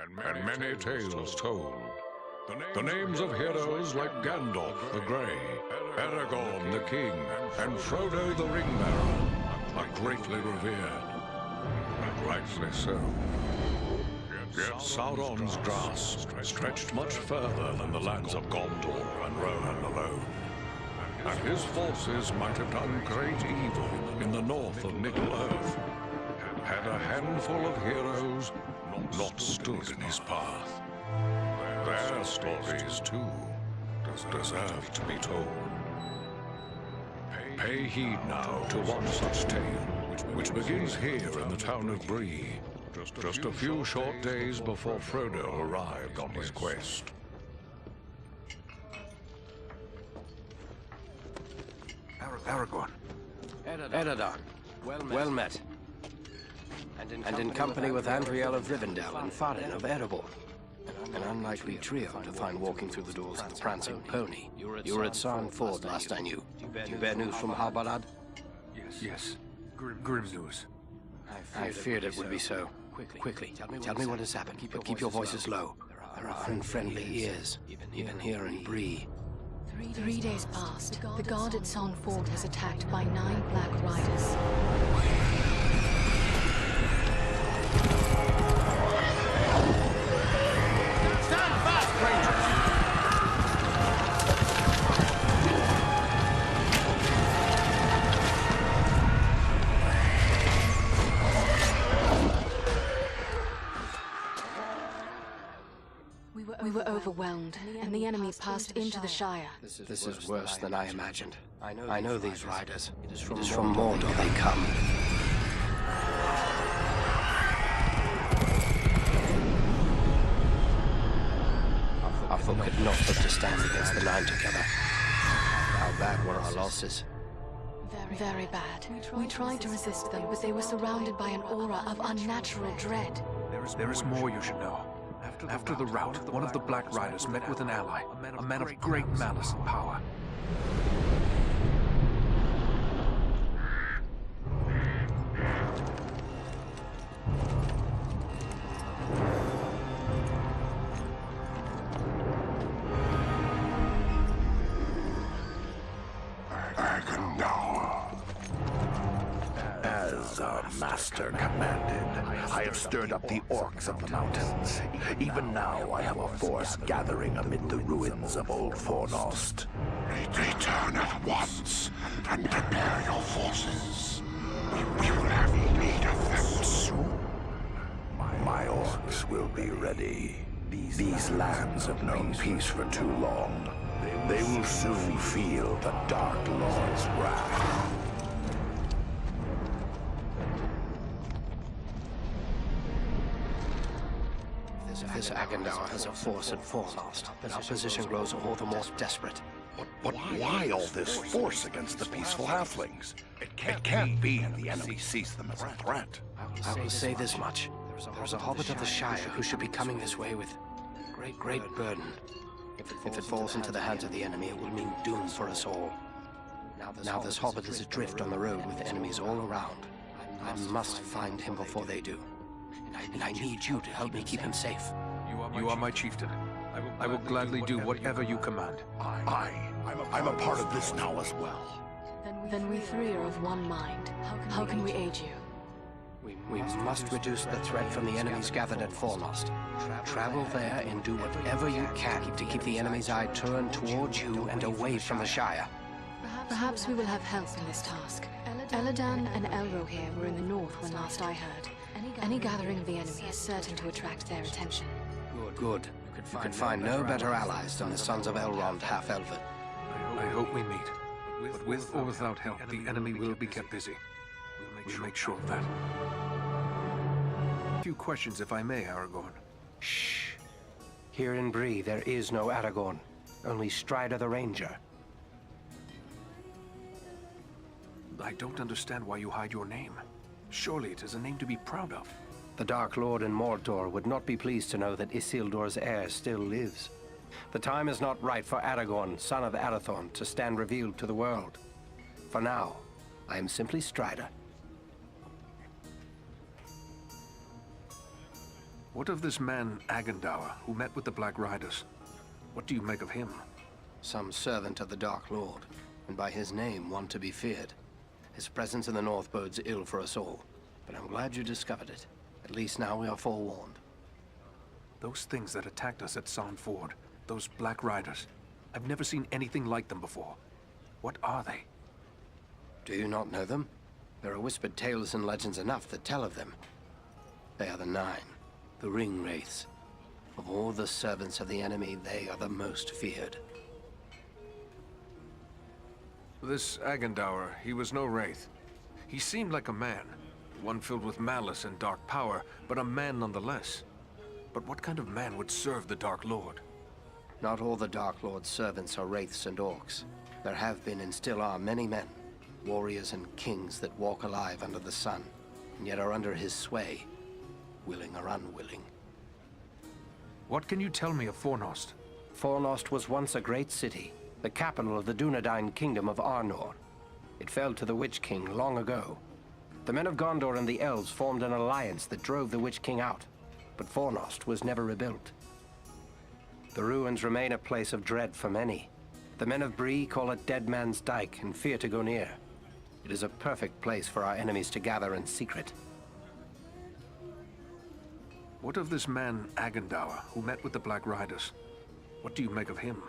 and many tales told. The names of heroes like Gandalf the Grey, Aragorn the King, and Frodo the Ring-Bearer are greatly revered. Rightly so. Yet Sauron's grasp stretched much further than the lands of Gondor and Rohan alone. And his forces might have done great evil in the north of Middle-earth, had a handful of heroes not stood in his path. Their stories, too, deserve to be told. Pay heed now to one such tale, which begins here in the town of Bree, just a few short days before Frodo arrived on his quest. Aragorn. Eredon. Well met. And in company with Andriel of Rivendell and Farin of Erebor. An unlikely trio to find walking through the doors of the Prancing Pony. You were at Sarn Ford last I knew. Do you bear news from Halbarad? Yes. Grim news. I feared it would be so. Quickly, tell me what has happened, but keep your voices low. There are unfriendly ears, even here in Bree. 3 days passed. The guard at Sarn Ford was attacked by 9 Black Riders. We were overwhelmed, and the enemy passed into the Shire. This is worse than I imagined. I know these riders. It is from Mordor they come. Our folk could not hope to stand against the 9 together. How bad were our losses? Very bad. We tried to resist them, but they were surrounded by an aura of unnatural dread. There is more you should know. After the rout, one of the Black Riders met with an ally, a man of great malice and power. As our master commanded, I have stirred up the orcs of the mountains. Even now I have a force gathering amid the ruins of old Fornost. Return at once and prepare your forces. We will have need of them soon. My orcs will be ready. These lands have known peace for too long. They will soon feel the Dark Lord's wrath. This Agandar has a force at Fornost, but our position grows all the more desperate. But why all this force against the peaceful halflings? It can't be the enemy sees them as a threat. I will say this much. There's a hobbit of the Shire who should be coming this way with great burden. If it falls into the hands of the enemy, it will mean doom for us all. Now this hobbit is adrift on the road with enemies all around. I must find him before they do. And I need you to help me keep him safe. You are my chieftain. I will gladly do whatever you command. I'm a part of this now as well. Then we 3 are of one mind. How can we aid you? We must reduce the threat from the enemies gathered at Fornost. Travel there and do whatever you can to keep the enemy's eye turned towards you and away from the Shire. Perhaps we will have help in this task. Elladan and Elrohir were in the north when last I heard. Any gathering of the enemy is certain to attract their attention. Good. You could find no better allies than the sons of Elrond half-elven. I hope we meet. But with or without help, the enemy will be kept busy. We'll make sure of that. A few questions, if I may, Aragorn. Shh. Here in Bree, there is no Aragorn. Only Strider the Ranger. I don't understand why you hide your name. Surely it is a name to be proud of. The Dark Lord in Mordor would not be pleased to know that Isildur's heir still lives. The time is not right for Aragorn, son of Arathorn, to stand revealed to the world. For now, I am simply Strider. What of this man, Agendour, who met with the Black Riders? What do you make of him? Some servant of the Dark Lord, and by his name one to be feared. His presence in the north bodes ill for us all, but I'm glad you discovered it. At least now we are forewarned. Those things that attacked us at San Ford, those Black Riders, I've never seen anything like them before. What are they? Do you not know them? There are whispered tales and legends enough that tell of them. They are the Nine, the Ring Wraiths. Of all the servants of the enemy, they are the most feared. This Agendour, he was no wraith. He seemed like a man, one filled with malice and dark power, but a man nonetheless. But what kind of man would serve the Dark Lord? Not all the Dark Lord's servants are wraiths and orcs. There have been and still are many men, warriors and kings that walk alive under the sun, and yet are under his sway, willing or unwilling. What can you tell me of Fornost? Fornost was once a great city, the capital of the Dunedain kingdom of Arnor. It fell to the Witch King long ago. The men of Gondor and the elves formed an alliance that drove the Witch King out, but Fornost was never rebuilt. The ruins remain a place of dread for many. The men of Bree call it Dead Man's Dyke and fear to go near. It is a perfect place for our enemies to gather in secret. What of this man, Agendour, who met with the Black Riders? What do you make of him?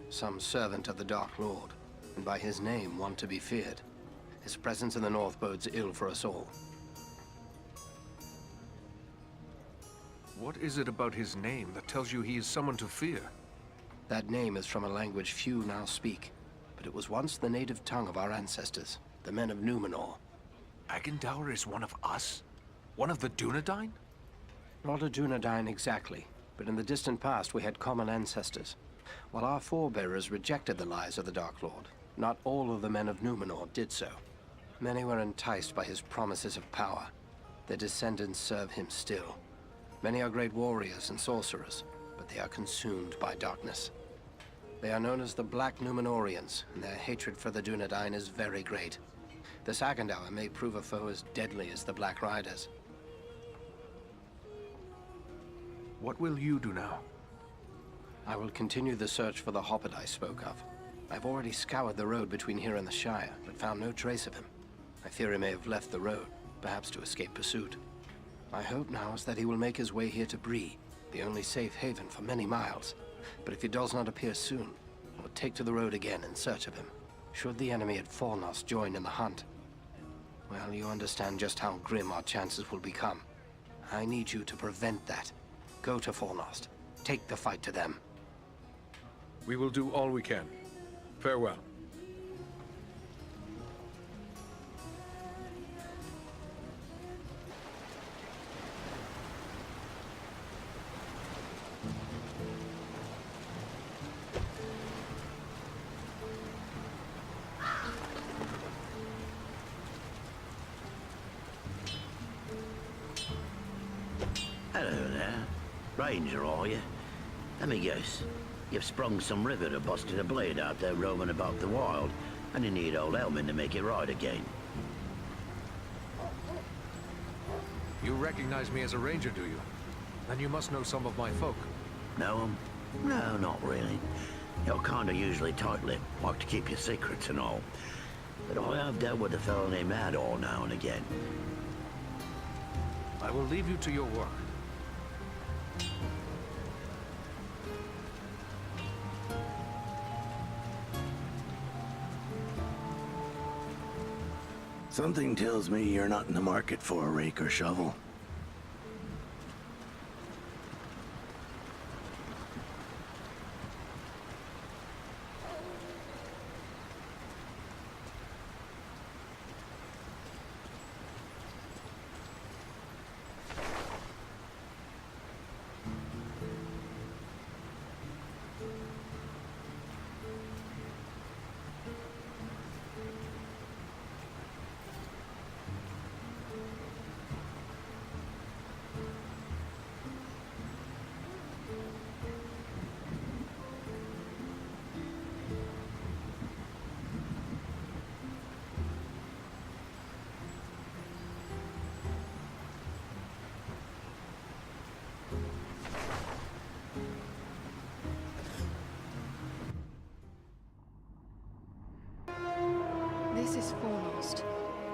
Some servant of the Dark Lord, and by his name one to be feared. His presence in the north bodes ill for us all. What is it about his name that tells you he is someone to fear? That name is from a language few now speak, but it was once the native tongue of our ancestors, the men of Numenor. Agendour is one of us? One of the Dunedain? Not a Dunedain exactly, but in the distant past we had common ancestors. While our forebearers rejected the lies of the Dark Lord, not all of the men of Numenor did so. Many were enticed by his promises of power. Their descendants serve him still. Many are great warriors and sorcerers, but they are consumed by darkness. They are known as the Black Numenorians, and their hatred for the Dunedain is very great. This Agendour may prove a foe as deadly as the Black Riders. What will you do now? I will continue the search for the hobbit I spoke of. I've already scoured the road between here and the Shire, but found no trace of him. I fear he may have left the road, perhaps to escape pursuit. My hope now is that he will make his way here to Bree, the only safe haven for many miles. But if he does not appear soon, I will take to the road again in search of him. Should the enemy at Fornost join in the hunt, well, you understand just how grim our chances will become. I need you to prevent that. Go to Fornost. Take the fight to them. We will do all we can. Farewell. Hello there. Ranger, are you? Let me guess. You've sprung some rivet or busted a blade out there roaming about the wild, and you need old Elmin to make it right again. You recognize me as a ranger, do you? Then you must know some of my folk. Know 'em? No, not really. You're kinda usually tight-lipped, like to keep your secrets and all. But I have dealt with a fellow named Ador now and again. I will leave you to your work. Something tells me you're not in the market for a rake or shovel.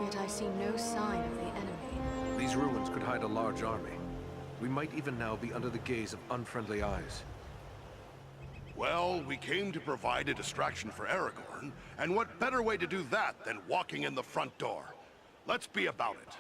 Yet I see no sign of the enemy. These ruins could hide a large army. We might even now be under the gaze of unfriendly eyes. Well, we came to provide a distraction for Aragorn, and what better way to do that than walking in the front door? Let's be about it.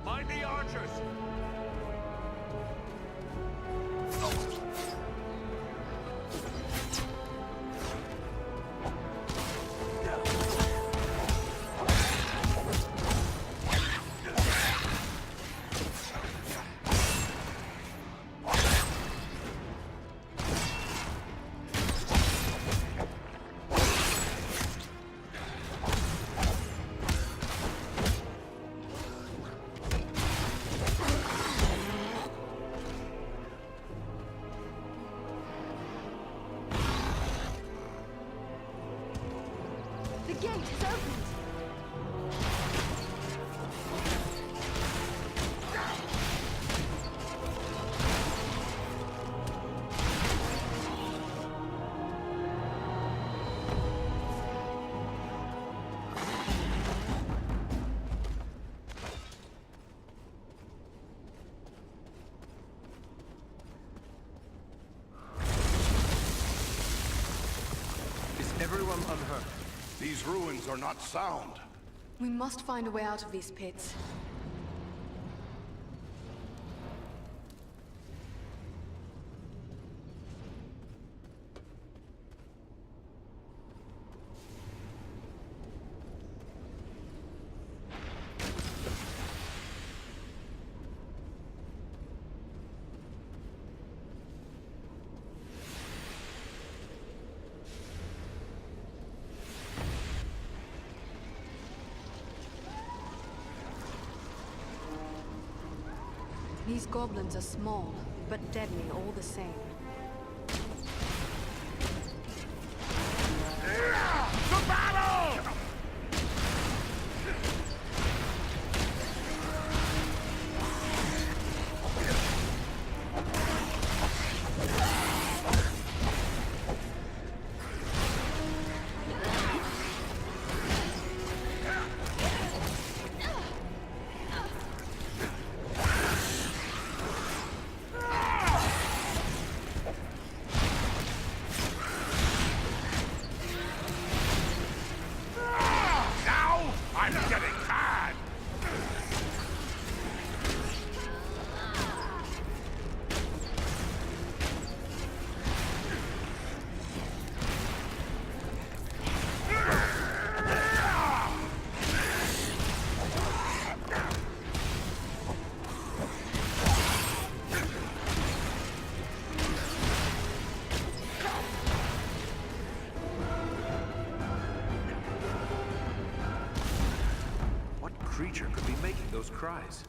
Mind the archers! The gate is opened! Is everyone unhurt? These ruins are not sound. We must find a way out of these pits. These goblins are small, but deadly all the same. To battle! Creature could be making those cries.